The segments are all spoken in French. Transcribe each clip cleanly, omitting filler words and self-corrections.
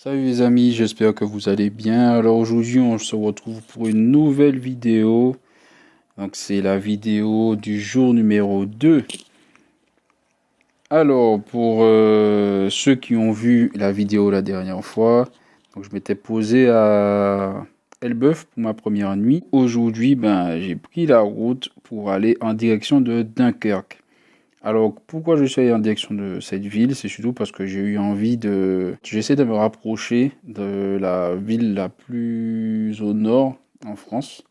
Salut les amis, j'espère que vous allez bien. Alors aujourd'hui, on se retrouve pour une nouvelle vidéo. Donc c'est la vidéo du jour numéro 2. Alors pour ceux qui ont vu la vidéo la dernière fois, donc je m'étais posé à Elbeuf pour ma première nuit. Aujourd'hui, j'ai pris la route pour aller en direction de Dunkerque. Alors, pourquoi je suis allé en direction de cette ville? C'est surtout parce que j'ai eu envie de... J'essaie de me rapprocher de la ville la plus au nord en France.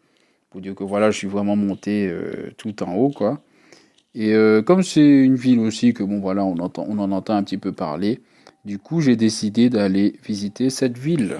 Pour dire que voilà, je suis vraiment monté tout en haut, quoi. Et comme c'est une ville aussi que, bon, voilà, on en entend un petit peu parler, du coup, j'ai décidé d'aller visiter cette ville.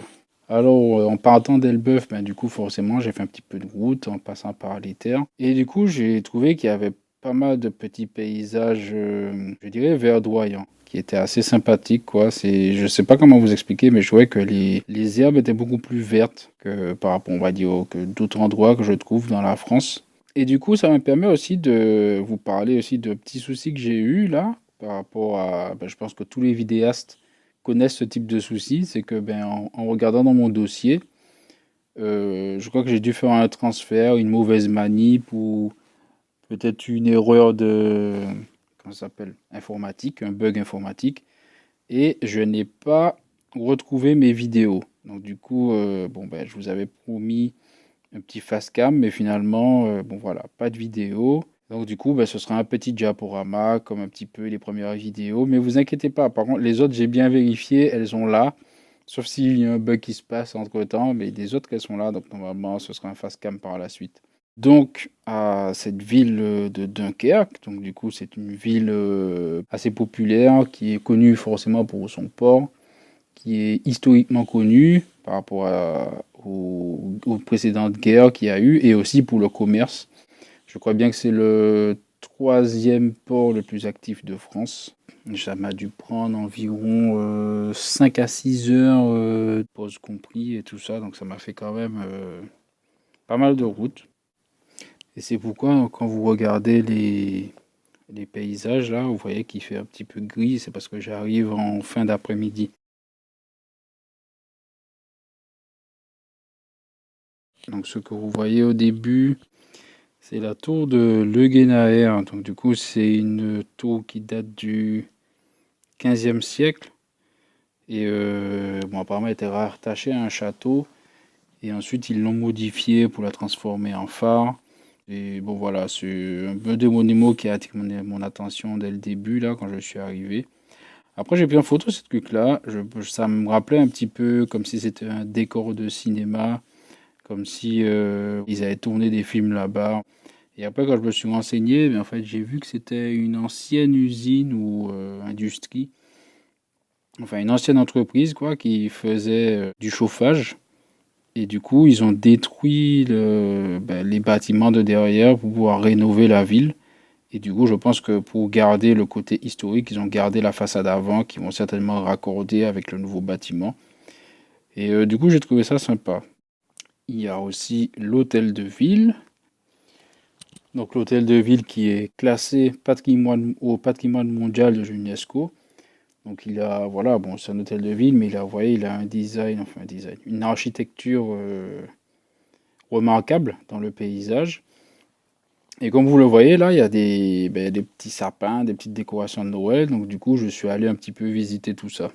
Alors, en partant d'Elbeuf, du coup, forcément, j'ai fait un petit peu de route en passant par les terres. Et du coup, j'ai trouvé qu'il y avait pas mal de petits paysages, je dirais, verdoyants, qui étaient assez sympathiques, quoi. Je sais pas comment vous expliquer, mais je trouvais que les herbes étaient beaucoup plus vertes que par rapport, on va dire, que d'autres endroits que je trouve dans la France. Et du coup, ça me permet aussi de vous parler aussi de petits soucis que j'ai eus là, par rapport à, je pense que tous les vidéastes connaissent ce type de soucis, c'est que en regardant dans mon dossier, je crois que j'ai dû faire un transfert, une mauvaise manip ou peut-être une erreur de, comment ça s'appelle, informatique, un bug informatique, et je n'ai pas retrouvé mes vidéos. Donc du coup, je vous avais promis un petit facecam, mais finalement, voilà, pas de vidéo. Donc du coup, ce sera un petit diaporama, comme un petit peu les premières vidéos. Mais vous inquiétez pas, par contre, les autres, j'ai bien vérifié, elles sont là. Sauf s'il y a un bug qui se passe entre-temps, mais les autres, elles sont là. Donc normalement, ce sera un facecam par la suite. Donc, à cette ville de Dunkerque, donc du coup, c'est une ville assez populaire, qui est connue forcément pour son port, qui est historiquement connue par rapport aux précédentes guerres qu'il y a eu, et aussi pour le commerce. Je crois bien que c'est le troisième port le plus actif de France. Ça m'a dû prendre environ 5 à 6 heures, pause compris et tout ça, donc ça m'a fait quand même pas mal de route. Et c'est pourquoi quand vous regardez les paysages là, vous voyez qu'il fait un petit peu gris, c'est parce que j'arrive en fin d'après-midi. Donc ce que vous voyez au début, c'est la tour de Leugenaer. Donc du coup, c'est une tour qui date du 15e siècle. Et apparemment, elle était rattachée à un château. Et ensuite, ils l'ont modifiée pour la transformer en phare. Et bon, voilà, c'est un peu des monuments qui a attiré mon attention dès le début, là, quand je suis arrivé. Après, j'ai pris en photo ce truc-là. Ça me rappelait un petit peu comme si c'était un décor de cinéma, comme si ils avaient tourné des films là-bas. Et après, quand je me suis renseigné, en fait, j'ai vu que c'était une ancienne usine ou industrie, enfin une ancienne entreprise, quoi, qui faisait du chauffage. Et du coup, ils ont détruit les bâtiments de derrière pour pouvoir rénover la ville. Et du coup, je pense que pour garder le côté historique, ils ont gardé la façade avant, qui vont certainement raccorder avec le nouveau bâtiment. Et du coup, j'ai trouvé ça sympa. Il y a aussi l'hôtel de ville. Donc l'hôtel de ville qui est classé au patrimoine mondial de l'UNESCO. Donc il a, voilà, bon, c'est un hôtel de ville, mais vous voyez, il a un design, une architecture remarquable dans le paysage. Et comme vous le voyez là, il y a des petits sapins, des petites décorations de Noël. Donc du coup, je suis allé un petit peu visiter tout ça.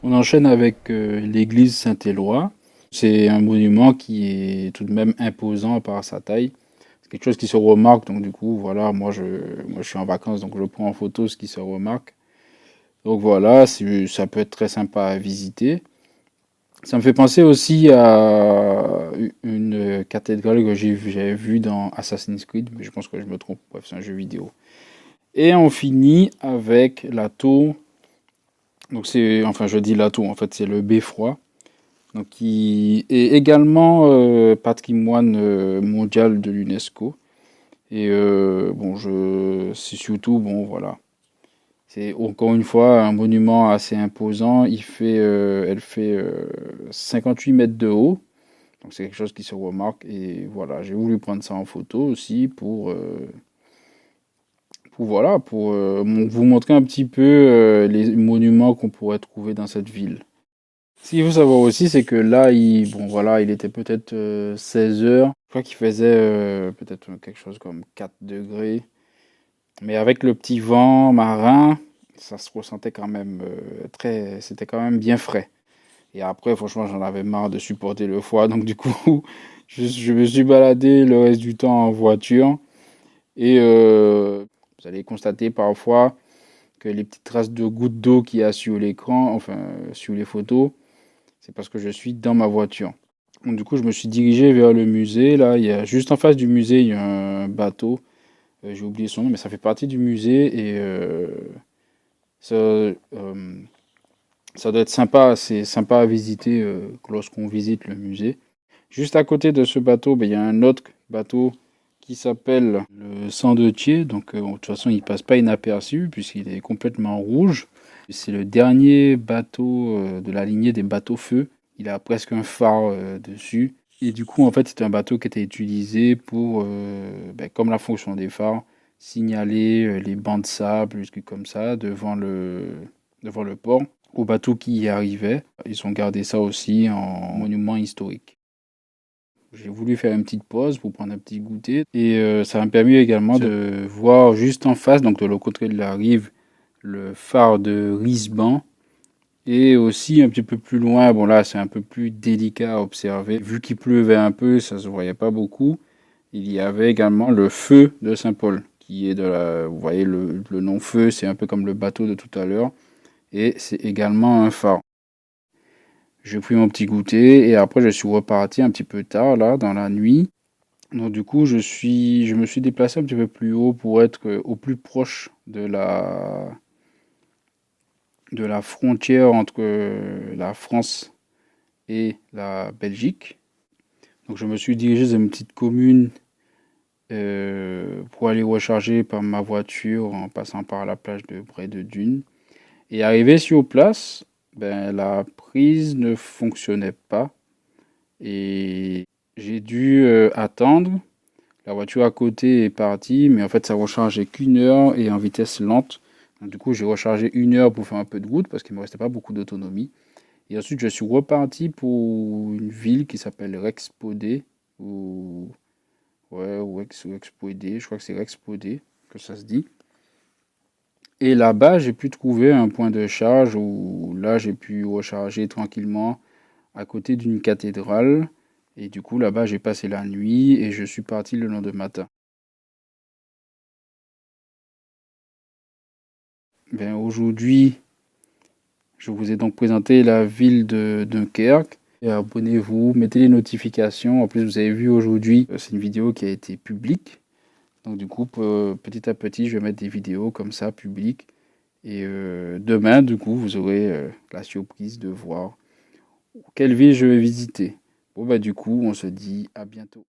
On enchaîne avec l'église Saint-Éloi. C'est un monument qui est tout de même imposant par sa taille. C'est quelque chose qui se remarque, donc du coup, voilà, moi je suis en vacances, donc je prends en photo ce qui se remarque. Donc voilà, ça peut être très sympa à visiter. Ça me fait penser aussi à une cathédrale que j'avais vue dans Assassin's Creed, mais je pense que je me trompe. Bref, c'est un jeu vidéo. Et on finit avec la tour. Donc enfin je dis la tour, en fait c'est le beffroi. Donc qui est également patrimoine mondial de l'UNESCO. Et bon, c'est surtout, bon voilà, c'est encore une fois un monument assez imposant. Elle fait 58 mètres de haut. Donc c'est quelque chose qui se remarque. Et voilà, j'ai voulu prendre ça en photo aussi voilà, pour vous montrer un petit peu les monuments qu'on pourrait trouver dans cette ville. Ce qu'il faut savoir aussi, c'est que là, bon voilà, il était peut-être 16 heures. Je crois qu'il faisait peut-être quelque chose comme 4 degrés. Mais avec le petit vent marin, ça se ressentait quand même c'était quand même bien frais. Et après, franchement, j'en avais marre de supporter le froid. Donc, du coup, je me suis baladé le reste du temps en voiture. Et vous allez constater parfois que les petites traces de gouttes d'eau qu'il y a sur l'écran, enfin, sur les photos, c'est parce que je suis dans ma voiture. Donc, du coup, je me suis dirigé vers le musée. Là, juste en face du musée, il y a un bateau. J'ai oublié son nom, mais ça fait partie du musée. Et ça, ça doit être sympa, c'est sympa à visiter lorsqu'on visite le musée. Juste à côté de ce bateau, ben, il y a un autre bateau qui s'appelle le Sandetier. Donc, de toute façon, il passe pas inaperçu puisqu'il est complètement rouge. C'est le dernier bateau de la lignée des bateaux feu. Il a presque un phare dessus. Et du coup, en fait, c'est un bateau qui était utilisé pour, ben, comme la fonction des phares, signaler les bancs de sable, des trucs comme ça, devant le port, aux bateaux qui y arrivaient. Ils ont gardé ça aussi en monument historique. J'ai voulu faire une petite pause pour prendre un petit goûter. Et ça m'a permis également de voir juste en face, donc de l'autre côté de la rive, le phare de Risban. Et aussi un petit peu plus loin, bon là c'est un peu plus délicat à observer. Vu qu'il pleuvait un peu, ça se voyait pas beaucoup. Il y avait également le feu de Saint-Paul, qui est vous voyez le nom feu, c'est un peu comme le bateau de tout à l'heure. Et c'est également un phare. J'ai pris mon petit goûter et après je suis reparti un petit peu tard là dans la nuit. Donc du coup je me suis déplacé un petit peu plus haut pour être au plus proche de la frontière entre la France et la Belgique. Donc je me suis dirigé dans une petite commune pour aller recharger par ma voiture en passant par la plage de Bray de Dune. Et arrivé sur place, ben, la prise ne fonctionnait pas et j'ai dû attendre. La voiture à côté est partie, mais en fait ça rechargeait qu'une heure et en vitesse lente. Donc, du coup, j'ai rechargé une heure pour faire un peu de route parce qu'il ne me restait pas beaucoup d'autonomie. Et ensuite, je suis reparti pour une ville qui s'appelle Rexpodé ou ouais, ou Expodé. Je crois que c'est Rexpodé que ça se dit. Et là-bas, j'ai pu trouver un point de charge où là, j'ai pu recharger tranquillement à côté d'une cathédrale. Et du coup, là-bas, j'ai passé la nuit et je suis parti le lendemain matin. Ben, aujourd'hui, je vous ai donc présenté la ville de Dunkerque. Et abonnez-vous, mettez les notifications. En plus, vous avez vu aujourd'hui, c'est une vidéo qui a été publique. Donc du coup, petit à petit, je vais mettre des vidéos comme ça, publiques. Et demain, du coup, vous aurez la surprise de voir quelle ville je vais visiter. Bon, bah du coup, on se dit à bientôt.